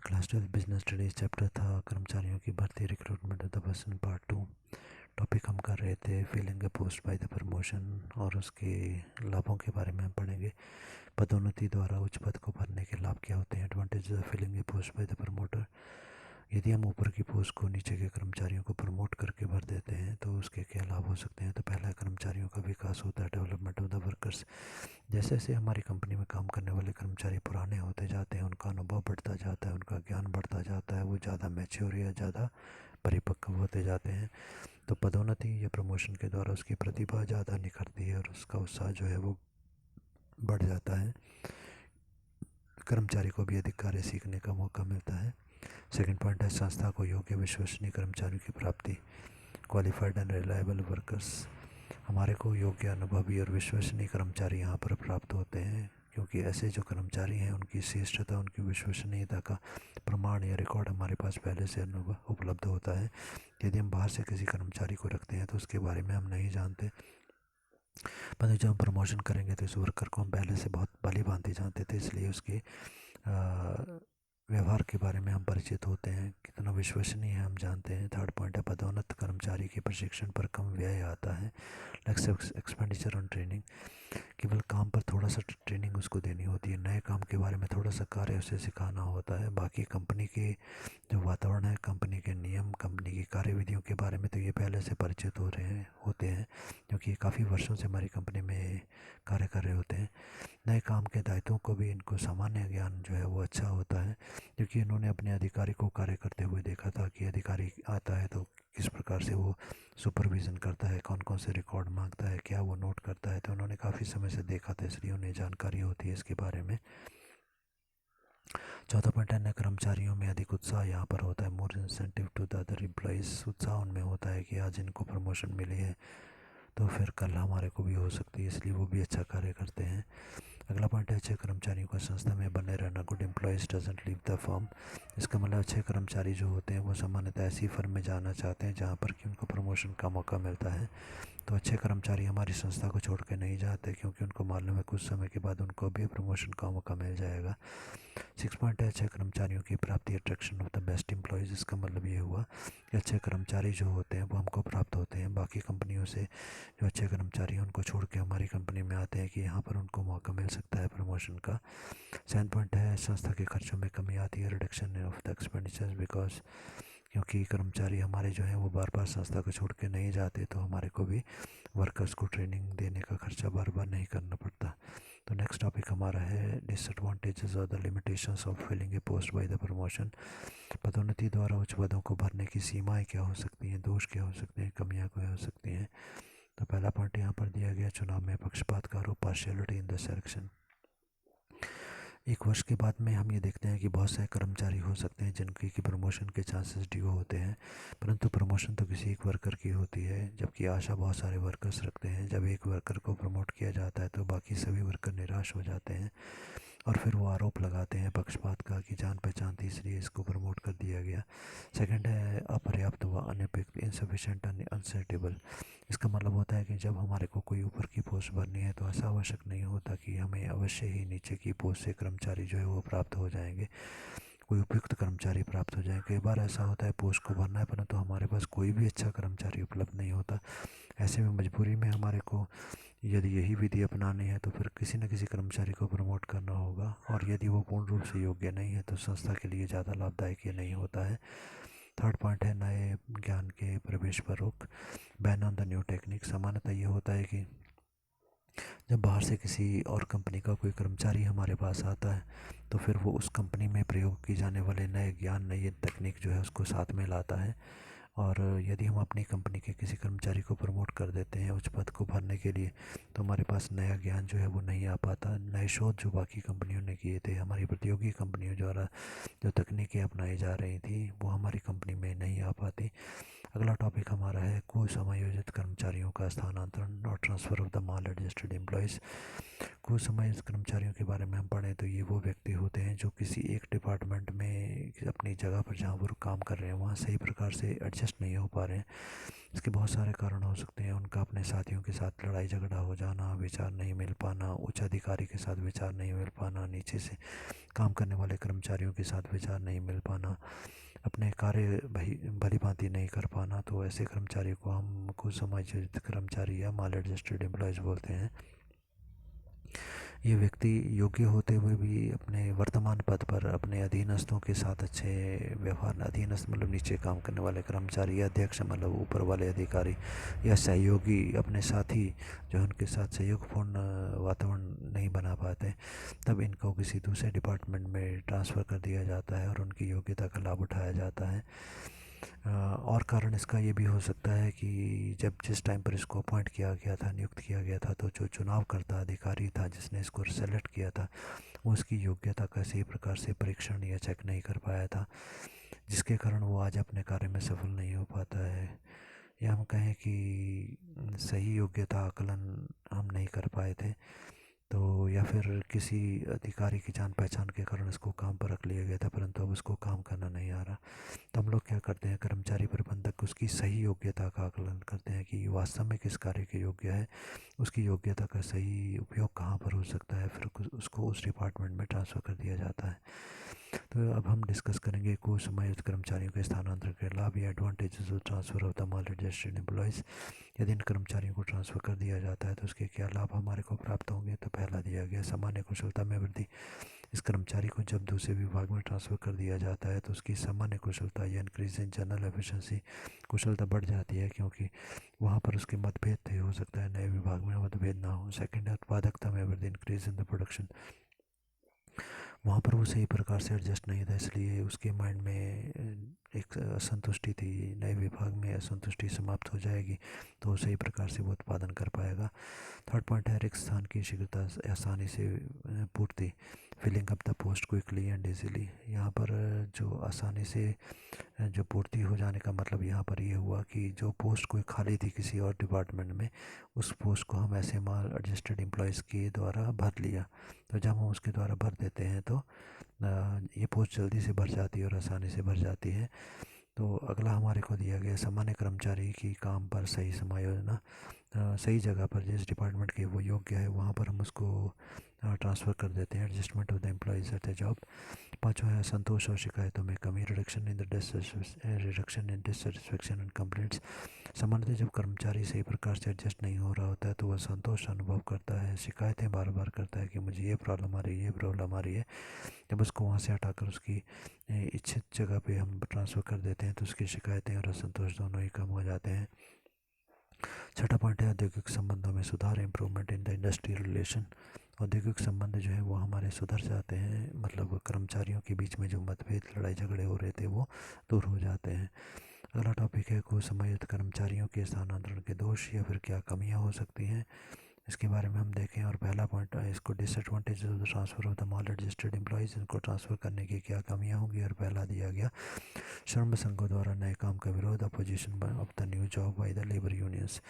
Class 12 business studies chapter था कर्मचारियों की भर्ती recruitment of the person part 2। Topic हम कर रहे थे filling a post by the promotion और उसके लाभों के बारे में हम पढ़ेंगे। पदोन्नति द्वारा उच्च पद को भरने के लाभ क्या होते हैं। Advantage of filling a post by the promoter. यदि हम ऊपर की पोस्ट को नीचे के कर्मचारियों को प्रमोट करके भर देते हैं तो उसके क्या लाभ हो सकते हैं। तो पहला कर्मचारियों का विकास होता है, डेवलपमेंट ऑफ द वर्कर्स। जैसे जैसे हमारी कंपनी में काम करने वाले कर्मचारी पुराने होते जाते हैं, उनका अनुभव बढ़ता जाता है, उनका ज्ञान बढ़ता जाता है, वो ज़्यादा मैच्योर या ज़्यादा परिपक्व होते जाते हैं। तो पदोन्नति या प्रमोशन के द्वारा उसकी प्रतिभा ज़्यादा निखरती है और उसका उत्साह जो है वो बढ़ जाता है। कर्मचारी को भी अधिक कार्य सीखने का मौका मिलता है। सेकंड पॉइंट है संस्था को योग्य विश्वसनीय कर्मचारियों की प्राप्ति। Qualified and reliable workers. हमारे को योग्य, अनुभवी और विश्वसनीय कर्मचारी यहाँ पर प्राप्त होते हैं, क्योंकि ऐसे जो कर्मचारी हैं उनकी श्रेष्ठता, उनकी विश्वसनीयता का प्रमाण या रिकॉर्ड हमारे पास पहले से उपलब्ध होता है। यदि हम बाहर से किसी कर्मचारी को रखते हैं तो उसके बारे में हम नहीं जानते, पर जब हम प्रमोशन करेंगे तो इस वर्कर को हम पहले से बहुत भली भांति जानते थे, इसलिए उसके व्यवहार के बारे में हम परिचित होते हैं, कितना विश्वसनीय है हम जानते हैं। थर्ड पॉइंट है पदोन्नत कर्मचारी के प्रशिक्षण पर कम व्यय आता है। Less expenditure on training. केवल काम पर थोड़ा सा ट्रेनिंग उसको देनी होती है, नए काम के बारे में थोड़ा सा कार्य उसे सिखाना होता है। बाकी कंपनी के जो वातावरण है, कंपनी के नियम, कंपनी की कार्यविधियों के बारे में तो ये पहले से परिचित होते हैं, क्योंकि काफ़ी वर्षों से हमारी कंपनी में कार्य कर रहे होते हैं। नए काम के दायित्वों को भी इनको सामान्य ज्ञान जो है वो अच्छा होता है, क्योंकि इन्होंने अपने अधिकारी को कार्य करते हुए देखा था कि अधिकारी आता है तो किस प्रकार से वो सुपरविज़न करता है, कौन कौन से रिकॉर्ड मांगता है, क्या वो नोट करता है। तो उन्होंने काफ़ी समय से देखा था, इसलिए उन्हें जानकारी होती है इसके बारे में। चौथा पॉइंट है, नए कर्मचारियों में अधिक उत्साह यहाँ पर होता है। More incentive to the other employees. उत्साह उनमें होता है कि आज इनको प्रमोशन मिली है तो फिर कल हमारे को भी हो सकती है, इसलिए वो भी अच्छा कार्य करते हैं। अगला पॉइंट है अच्छे कर्मचारियों का संस्था में बने रहना। Good employees doesn't leave the firm. इसका मतलब अच्छे कर्मचारी जो होते हैं वो सामान्यतः ऐसी फर्म में जाना चाहते हैं जहाँ पर कि उनको प्रमोशन का मौका मिलता है। तो अच्छे कर्मचारी हमारी संस्था को छोड़ के नहीं जाते, क्योंकि उनको मालूम है कुछ समय के बाद उनको भी प्रमोशन का मौका मिल जाएगा। सिक्स पॉइंट है अच्छे कर्मचारियों की प्राप्ति, attraction of the best employees. इसका मतलब ये हुआ कि अच्छे कर्मचारी जो होते हैं वो हमको प्राप्त होते हैं बाकी कंपनियों से। जो अच्छे कर्मचारी हैं उनको छोड़ के हमारी कंपनी में आते हैं कि यहाँ पर उनको मौका मिल सकता है प्रमोशन का। सेवन पॉइंट है संस्था के खर्चों में कमी आती है, reduction of the expenditures, because क्योंकि कर्मचारी हमारे जो हैं वो बार बार संस्था को छोड़ के नहीं जाते, तो हमारे को भी वर्कर्स को ट्रेनिंग देने का खर्चा बार बार नहीं करना पड़ता। तो नेक्स्ट टॉपिक हमारा है डिसएडवांटेजेस और the limitations of filling a post by the promotion. पदोन्नति द्वारा उच्च पदों को भरने की सीमाएं क्या हो सकती हैं, दोष क्या हो सकते हैं, कमियां क्या हो सकती हैं। तो पहला पॉइंट यहाँ पर दिया गया, चुनाव में पक्षपात का आरोप, पार्शियलिटी इन द सिलेक्शन। एक वर्ष के बाद में हम ये देखते हैं कि बहुत से कर्मचारी हो सकते हैं जिनकी की प्रमोशन के चांसेस ड्यू होते हैं, परंतु प्रमोशन तो किसी एक वर्कर की होती है, जबकि आशा बहुत सारे वर्कर्स रखते हैं। जब एक वर्कर को प्रमोट किया जाता है तो बाकी सभी वर्कर निराश हो जाते हैं और फिर वो आरोप लगाते हैं पक्षपात का कि जान पहचान थी इसलिए इसको प्रमोट कर दिया गया। सेकंड है अपर्याप्त व अनपेक्षित, इनसफिशेंट एंड अनसेटेबल। इसका मतलब होता है कि जब हमारे को कोई ऊपर की पोस्ट भरनी है तो ऐसा आवश्यक नहीं होता कि हमें अवश्य ही नीचे की पोस्ट से कर्मचारी जो है वो प्राप्त हो जाएंगे, कोई उपयुक्त कर्मचारी प्राप्त हो जाए। कई बार ऐसा होता है पोस्ट को भरना है परंतु हमारे पास कोई भी अच्छा कर्मचारी उपलब्ध नहीं होता। ऐसे में मजबूरी में हमारे को यदि यही विधि अपनानी है तो फिर किसी न किसी कर्मचारी को प्रमोट करना होगा, और यदि वो पूर्ण रूप से योग्य नहीं है तो संस्था के लिए ज़्यादा लाभदायक ये नहीं होता है। थर्ड पॉइंट है नए ज्ञान के प्रवेश पर रोक, ban on the new technique. सामान्यतः ये होता है कि जब बाहर से किसी और कंपनी का कोई कर्मचारी हमारे पास आता है तो फिर वो उस कंपनी में प्रयोग की जाने वाले नए ज्ञान, नई तकनीक जो है उसको साथ में लाता है। और यदि हम अपनी कंपनी के किसी कर्मचारी को प्रमोट कर देते हैं उच्च पद को भरने के लिए तो हमारे पास नया ज्ञान जो है वो नहीं आ पाता। नए शोध जो बाकी कंपनियों ने किए थे, हमारी प्रतियोगी कंपनियों द्वारा जो तकनीकें अपनाई जा रही थी वो हमारी कंपनी में नहीं आ पाती। अगला टॉपिक हमारा है कुसमायोजित कर्मचारियों का स्थानांतरण और transfer of the maladjusted employees. कुसमायोजित कर्मचारियों के बारे में हम पढ़ें तो ये वो व्यक्ति होते हैं जो किसी एक डिपार्टमेंट में अपनी जगह पर जहाँ वो काम कर रहे हैं वहाँ सही प्रकार से एडजस्ट नहीं हो पा रहे हैं। इसके बहुत सारे कारण हो सकते हैं। उनका अपने साथियों के साथ लड़ाई झगड़ा हो जाना, विचार नहीं मिल पाना, उच्च अधिकारी के साथ विचार नहीं मिल पाना, नीचे से काम करने वाले कर्मचारियों के साथ विचार नहीं मिल पाना, अपने कार्य भली भांति नहीं कर पाना। तो ऐसे कर्मचारी को हम कुसमायोजित कर्मचारी या माल एडजस्टेड एम्प्लॉयज़ बोलते हैं। ये व्यक्ति योग्य होते हुए भी अपने वर्तमान पद पर अपने अधीनस्थों के साथ अच्छे व्यवहार, अधीनस्थ मतलब नीचे काम करने वाले कर्मचारी, या अध्यक्ष मतलब ऊपर वाले अधिकारी, या सहयोगी अपने साथी जो उनके साथ सहयोगपूर्ण वातावरण नहीं बना पाते, तब इनको किसी दूसरे डिपार्टमेंट में ट्रांसफ़र कर दिया जाता है और उनकी योग्यता का लाभ उठाया जाता है। और कारण इसका ये भी हो सकता है कि जब जिस टाइम पर इसको अपॉइंट किया गया था, नियुक्त किया गया था, तो जो चुनाव करता अधिकारी था जिसने इसको सेलेक्ट किया था वो उसकी योग्यता का सही प्रकार से परीक्षण या चेक नहीं कर पाया था, जिसके कारण वो आज अपने कार्य में सफल नहीं हो पाता है। या हम कहें कि सही योग्यता आकलन हम नहीं कर पाए थे, तो या फिर किसी अधिकारी की जान पहचान के कारण उसको काम पर रख लिया गया था परंतु अब उसको काम करना नहीं आ रहा। तो हम लोग क्या करते हैं, कर्मचारी प्रबंधक उसकी सही योग्यता का आकलन करते हैं कि वास्तव में किस कार्य के योग्य है, उसकी योग्यता का सही उपयोग कहाँ पर हो सकता है, फिर उसको उस डिपार्टमेंट में ट्रांसफ़र कर दिया जाता है। तो अब हम डिस्कस करेंगे कुसमायोजित कर्मचारियों के स्थानांतरण के लाभ या advantages of transfer of the maladjusted employees. यदि इन कर्मचारियों को ट्रांसफ़र कर दिया जाता है तो उसके क्या लाभ हमारे को प्राप्त होंगे। तो पहला दिया गया सामान्य कुशलता में वृद्धि। इस कर्मचारी को जब दूसरे विभाग में ट्रांसफ़र कर दिया जाता है तो उसकी सामान्य कुशलता या इंक्रीज इन जनरल एफिशिएंसी, कुशलता बढ़ जाती है क्योंकि वहाँ पर उसके मतभेद थे, हो सकता है नए विभाग में मतभेद ना हो। सेकंड है उत्पादकता में वृद्धि, इंक्रीज इन द प्रोडक्शन। वहाँ पर वो सही प्रकार से एडजस्ट नहीं था, इसलिए उसके माइंड में एक असंतुष्टि थी। नए विभाग में असंतुष्टि समाप्त हो जाएगी तो सही प्रकार से वो उत्पादन कर पाएगा। थर्ड पॉइंट है रिक्त स्थान की शीघ्रता आसानी से पूर्ति, filling up the post quickly and easily. यहाँ पर जो आसानी से जो पूर्ति हो जाने का मतलब यहाँ पर ये हुआ कि जो पोस्ट कोई खाली थी किसी और डिपार्टमेंट में, उस पोस्ट को हम ऐसे माल एडजस्टेड एम्प्लॉयज़ के द्वारा भर लिया। तो जब हम उसके द्वारा भर देते हैं तो ये पोस्ट जल्दी से भर जाती है और आसानी से भर जाती है। तो अगला हमारे को दिया गया सामान्य कर्मचारी की काम पर सही समायोजना। सही जगह पर जिस डिपार्टमेंट के वो योग्य है वहाँ पर हम उसको ट्रांसफ़र कर देते हैं। Adjustment of the employees at the job. पाँचवा है संतोष और शिकायतों में कमी, reduction in dissatisfaction and complaints. सामान्यतः जब कर्मचारी सही प्रकार से एडजस्ट नहीं हो रहा होता है तो वह संतोष अनुभव करता है, शिकायतें बार बार करता है कि मुझे ये प्रॉब्लम आ रही है, ये प्रॉब्लम आ रही है। जब उसको वहाँ से हटाकर उसकी इच्छित जगह पे हम ट्रांसफ़र कर देते हैं तो उसकी शिकायतें और असंतोष दोनों ही कम हो जाते हैं। छठा पॉइंट है औद्योगिक संबंधों में सुधार, improvement in the industrial relation. औद्योगिक संबंध जो है वो हमारे सुधर जाते हैं, मतलब कर्मचारियों के बीच में जो मतभेद लड़ाई झगड़े हो रहे थे वो दूर हो जाते हैं। अगला टॉपिक है कुसमायोजित कर्मचारियों के स्थानांतरण के दोष या फिर क्या कमियां हो सकती हैं, इसके बारे में हम देखें। और पहला पॉइंट है इसको disadvantage of the transfer of the maladjusted employees, इनको ट्रांसफ़र करने की क्या कमियां होंगी। और पहला दिया गया श्रम संघों द्वारा नए काम का विरोध, opposition of the new job by the labour unions.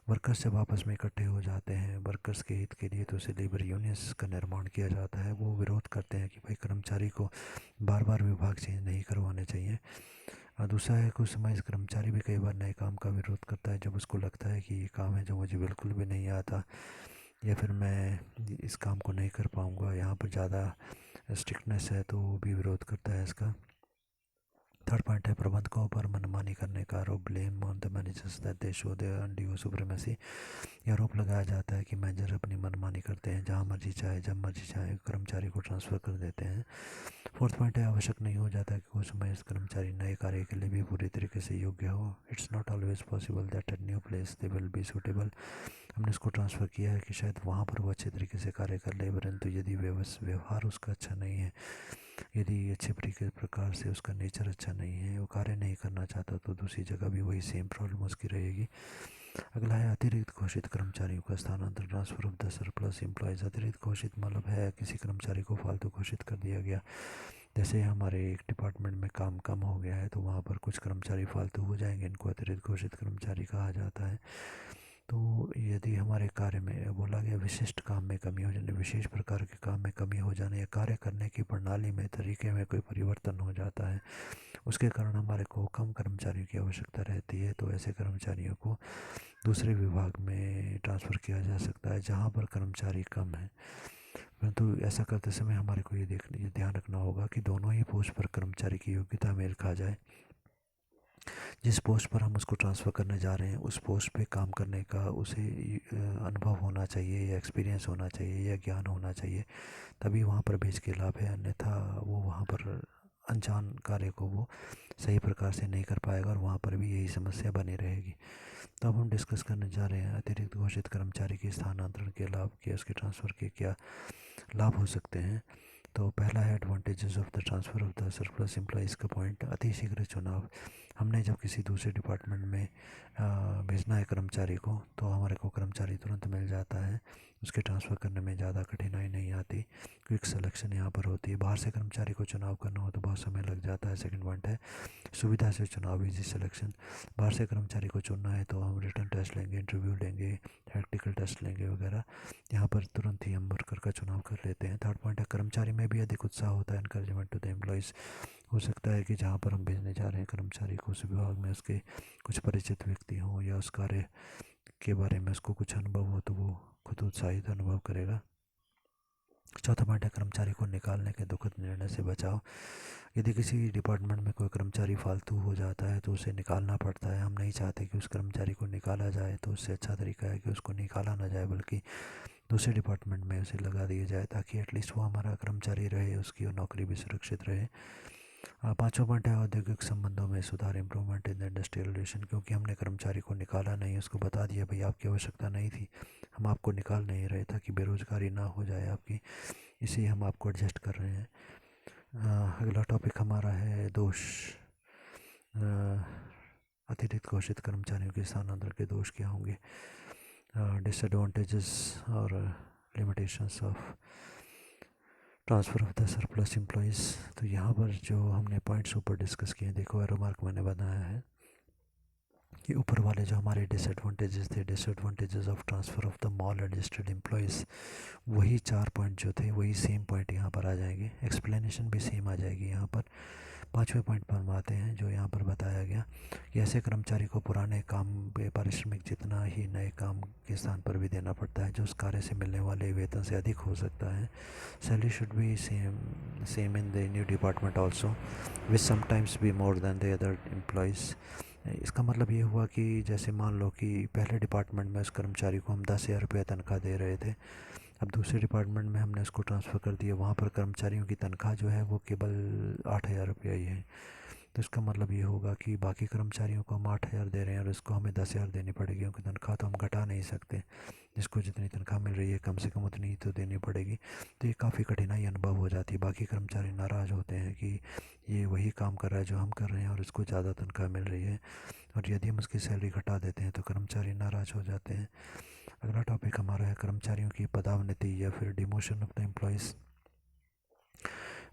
Workers जब आपस में इकट्ठे हो जाते हैं वर्कर्स के हित के लिए तो उसे लेबर यूनियंस का निर्माण किया जाता है। वो विरोध करते हैं कि भाई कर्मचारी को बार बार विभाग चेंज नहीं करवाने चाहिए। और दूसरा है कुछ समय इस कर्मचारी भी कई बार नए काम का विरोध करता है जब उसको लगता है कि ये काम है जो मुझे बिल्कुल भी नहीं आता, या फिर मैं इस काम को नहीं कर पाऊँगा, यहाँ पर ज़्यादा स्ट्रिक्टनेस है, तो वो भी विरोध करता है इसका। थर्ड पॉइंट है प्रबंधकों पर मनमानी करने का आरोप, blame on the managers that they show their undue supremacy. यह आरोप लगाया जाता है कि मैनेजर अपनी मनमानी करते हैं, जहाँ मर्जी चाहे जब मर्जी चाहे कर्मचारी को ट्रांसफ़र कर देते हैं। फोर्थ पॉइंट है आवश्यक नहीं हो जाता कि कुछ समय इस कर्मचारी नए कार्य के लिए भी पूरी तरीके से योग्य हो। It's not always possible that at new place they will be suitable. हमने इसको ट्रांसफ़र किया है कि शायद वहाँ पर वो अच्छे तरीके से कार्य कर ले, परंतु यदि व्यवहार उसका अच्छा नहीं है, यदि अच्छे प्रकार से उसका नेचर अच्छा नहीं है, वो कार्य नहीं करना चाहता, तो दूसरी जगह भी वही सेम प्रॉब्लम उसकी रहेगी। अगला है अतिरिक्त घोषित कर्मचारियों का स्थानांतरण, transfer of the surplus employees. अतिरिक्त घोषित मतलब है किसी कर्मचारी को फालतू घोषित कर दिया गया, जैसे हमारे एक डिपार्टमेंट में काम कम हो गया है तो वहाँ पर कुछ कर्मचारी फालतू हो जाएंगे, इनको अतिरिक्त घोषित कर्मचारी कहा जाता है। तो यदि हमारे कार्य में बोला गया विशिष्ट काम में कमी हो जाने, विशेष प्रकार के काम में कमी हो जाने या कार्य करने की प्रणाली में तरीके में कोई परिवर्तन हो जाता है, उसके कारण हमारे को कम कर्मचारियों की आवश्यकता रहती है, तो ऐसे कर्मचारियों को दूसरे विभाग में ट्रांसफ़र किया जा सकता है जहाँ पर कर्मचारी कम है। परंतु ऐसा करते समय हमारे को ये ध्यान रखना होगा कि दोनों ही पोस्ट पर कर्मचारी की योग्यता मेल खा जाए। जिस पोस्ट पर हम उसको ट्रांसफ़र करने जा रहे हैं उस पोस्ट पे काम करने का उसे अनुभव होना चाहिए या एक्सपीरियंस होना चाहिए या ज्ञान होना चाहिए, तभी वहाँ पर भेज के लाभ है। अन्यथा वो वहाँ पर अनजान कार्य को वो सही प्रकार से नहीं कर पाएगा और वहाँ पर भी यही समस्या बनी रहेगी। तो अब हम डिस्कस करने जा रहे हैं अतिरिक्त घोषित कर्मचारी के स्थानांतरण के लाभ के, उसके ट्रांसफ़र के क्या लाभ हो सकते हैं। तो पहला है advantages of the transfer of the surplus employees का पॉइंट, अतिशीघ्र चुनाव। हमने जब किसी दूसरे डिपार्टमेंट में भेजना है कर्मचारी को तो हमारे को कर्मचारी तुरंत मिल जाता है, उसके ट्रांसफ़र करने में ज़्यादा कठिनाई नहीं आती। क्विक सिलेक्शन यहाँ पर होती है। बाहर से कर्मचारी को चुनाव करना हो तो बहुत समय लग जाता है। सेकंड पॉइंट है सुविधा से चुनाव, इजी सिलेक्शन। बाहर से कर्मचारी को चुनना है तो हम रिटर्न टेस्ट लेंगे, इंटरव्यू लेंगे, प्रैक्टिकल टेस्ट लेंगे वगैरह। यहाँ पर तुरंत ही हम वर्कर का चुनाव कर लेते हैं। थर्ड पॉइंट है कर्मचारी में भी अधिक उत्साह होता है, इनकरेजमेंट टू द एम्प्लॉयज़। हो सकता है कि जहाँ पर हम भेजने जा रहे हैं कर्मचारी को उस विभाग में उसके कुछ परिचित व्यक्ति हों या उस कार्य के बारे में उसको कुछ अनुभव हो तो वो खुद उत्साहित अनुभव करेगा। चौथा पॉइंट है कर्मचारी को निकालने के दुखद निर्णय से बचाव। यदि किसी डिपार्टमेंट में कोई कर्मचारी फालतू हो जाता है तो उसे निकालना पड़ता है। हम नहीं चाहते कि उस कर्मचारी को निकाला जाए, तो उससे अच्छा तरीका है कि उसको निकाला ना जाए बल्कि दूसरे डिपार्टमेंट में उसे लगा दिया जाए, ताकि एटलीस्ट वो हमारा कर्मचारी रहे, उसकी नौकरी भी सुरक्षित रहे। पाँचवा पॉइंट है औद्योगिक संबंधों में सुधार, improvement in the industrial relation. क्योंकि हमने कर्मचारी को निकाला नहीं, उसको बता दिया भाई आपकी आवश्यकता नहीं थी, हम आपको निकाल नहीं रहे ताकि बेरोज़गारी ना हो जाए आपकी, इसी हम आपको एडजस्ट कर रहे हैं। अगला टॉपिक हमारा है दोष। अतिरिक्त घोषित कर्मचारियों के स्थानांतरण के दोष क्या होंगे, डिसएडवांटेजेस और limitations of transfer of the surplus employees. तो यहाँ पर जो हमने पॉइंट्स ऊपर डिस्कस किए, देखो एरो मार्क मैंने बनाया है कि ऊपर वाले जो हमारे डिसएडवांटेजेस थे, disadvantages of transfer of the mall registered employees, वही 4 पॉइंट जो थे वही सेम पॉइंट यहाँ पर आ जाएंगे, एक्सप्लेनेशन भी सेम आ जाएगी यहाँ पर। पाँचवें पॉइंट पर हम आते हैं जो यहाँ पर बताया गया कि ऐसे कर्मचारी को पुराने काम पे पारिश्रमिक जितना ही नए काम के स्थान पर भी देना पड़ता है, जो उस कार्य से मिलने वाले वेतन से अधिक हो सकता है। Salary should be same in the new department also which sometimes be more than the other employees. इसका मतलब ये हुआ कि जैसे मान लो कि पहले डिपार्टमेंट में उस कर्मचारी को हम 10,000 रुपये तनख्वाह दे रहे थे, अब दूसरे डिपार्टमेंट में हमने उसको ट्रांसफ़र कर दिया, वहाँ पर कर्मचारियों की तनख्वाह जो है वो केवल 8,000 रुपया ही है। तो इसका मतलब ये होगा कि बाकी कर्मचारियों को हम 8,000 दे रहे हैं और इसको हमें 10,000 देनी पड़ेगी, क्योंकि तनख्वाह तो हम घटा नहीं सकते। जिसको जितनी तनख्वाह मिल रही है कम से कम उतनी ही तो देनी पड़ेगी। तो ये काफ़ी कठिनाई अनुभव हो जाती है। बाकी कर्मचारी नाराज़ होते हैं कि ये वही काम कर रहा है जो हम कर रहे हैं और इसको ज़्यादा तनख्वाह मिल रही है, और यदि हम उसकी सैलरी घटा देते हैं तो कर्मचारी नाराज़ हो जाते हैं। अगला टॉपिक हमारा है कर्मचारियों की पदोन्नति या फिर डिमोशन ऑफ द एम्प्लॉयज़।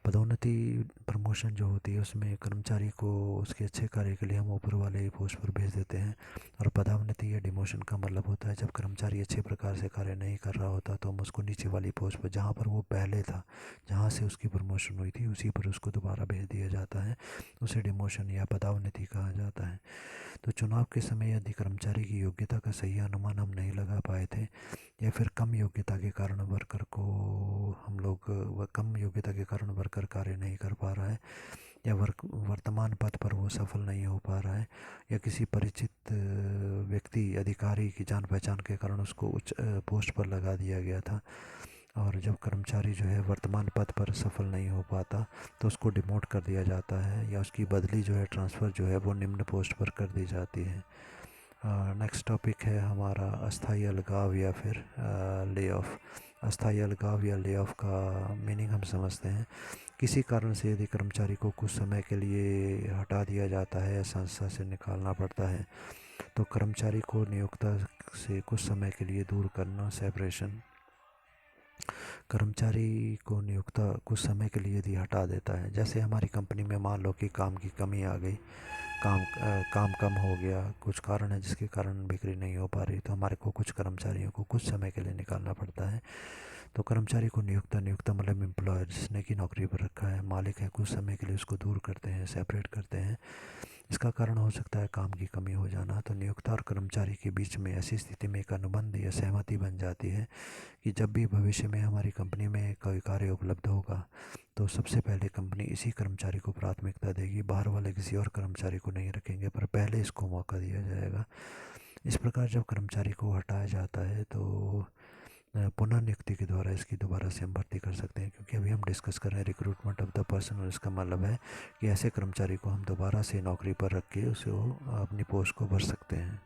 पदोन्नति प्रमोशन जो होती है उसमें कर्मचारी को उसके अच्छे कार्य के लिए हम ऊपर वाले पोस्ट पर भेज देते हैं, और पदोन्नति या डिमोशन का मतलब होता है जब कर्मचारी अच्छे प्रकार से कार्य नहीं कर रहा होता तो हम उसको नीचे वाली पोस्ट पर, जहाँ पर वो पहले था, जहाँ से उसकी प्रमोशन हुई थी उसी पर उसको दोबारा भेज दिया जाता है, उसे डिमोशन या पदोन्नति कहा जाता है। तो चुनाव के समय यदि कर्मचारी की योग्यता का सही अनुमान हम नहीं लगा पाए थे, या फिर कम योग्यता के कारण वर्कर को हम लोग कम योग्यता के कारण वर्कर कार्य नहीं कर पा रहा है, या वर्तमान पद पर वो सफल नहीं हो पा रहा है, या किसी परिचित व्यक्ति अधिकारी की जान पहचान के कारण उसको उच्च पोस्ट पर लगा दिया गया था, और जब कर्मचारी जो है वर्तमान पद पर सफल नहीं हो पाता तो उसको डिमोट कर दिया जाता है, या उसकी बदली जो है ट्रांसफ़र जो है वो निम्न पोस्ट पर कर दी जाती है। नेक्स्ट टॉपिक है हमारा अस्थाई अलगाव या फिर ले ऑफ। अस्थाई अलगाव या ले ऑफ का मीनिंग हम समझते हैं, किसी कारण से यदि कर्मचारी को कुछ समय के लिए हटा दिया जाता है या संस्था से निकालना पड़ता है तो कर्मचारी को नियोक्ता से कुछ समय के लिए दूर करना, सेपरेशन कर्मचारी को नियोक्ता कुछ समय के लिए यदि हटा देता है, जैसे हमारी कंपनी में मान लो कि काम की कमी आ गई, काम कम हो गया, कुछ कारण है जिसके कारण बिक्री नहीं हो पा रही, तो हमारे को कुछ कर्मचारियों को कुछ समय के लिए निकालना पड़ता है। तो कर्मचारी को नियोक्ता नियोक्ता मतलब एम्प्लॉयर जिसने की नौकरी पर रखा है, मालिक है, कुछ समय के लिए उसको दूर करते हैं, सेपरेट करते हैं। इसका कारण हो सकता है काम की कमी हो जाना। तो नियोक्ता और कर्मचारी के बीच में ऐसी स्थिति में एक अनुबंध या सहमति बन जाती है कि जब भी भविष्य में हमारी कंपनी में कोई कार्य उपलब्ध होगा तो सबसे पहले कंपनी इसी कर्मचारी को प्राथमिकता देगी, बाहर वाले किसी और कर्मचारी को नहीं रखेंगे, पर पहले इसको मौका दिया जाएगा। इस प्रकार जब कर्मचारी को हटाया जाता है तो पुनर्नियुक्ति के द्वारा इसकी दोबारा से हम भर्ती कर सकते हैं, क्योंकि अभी हम डिस्कस कर रहे हैं रिक्रूटमेंट ऑफ द पर्सन, और इसका मतलब है कि ऐसे कर्मचारी को हम दोबारा से नौकरी पर रख के उसे अपनी पोस्ट को भर सकते हैं।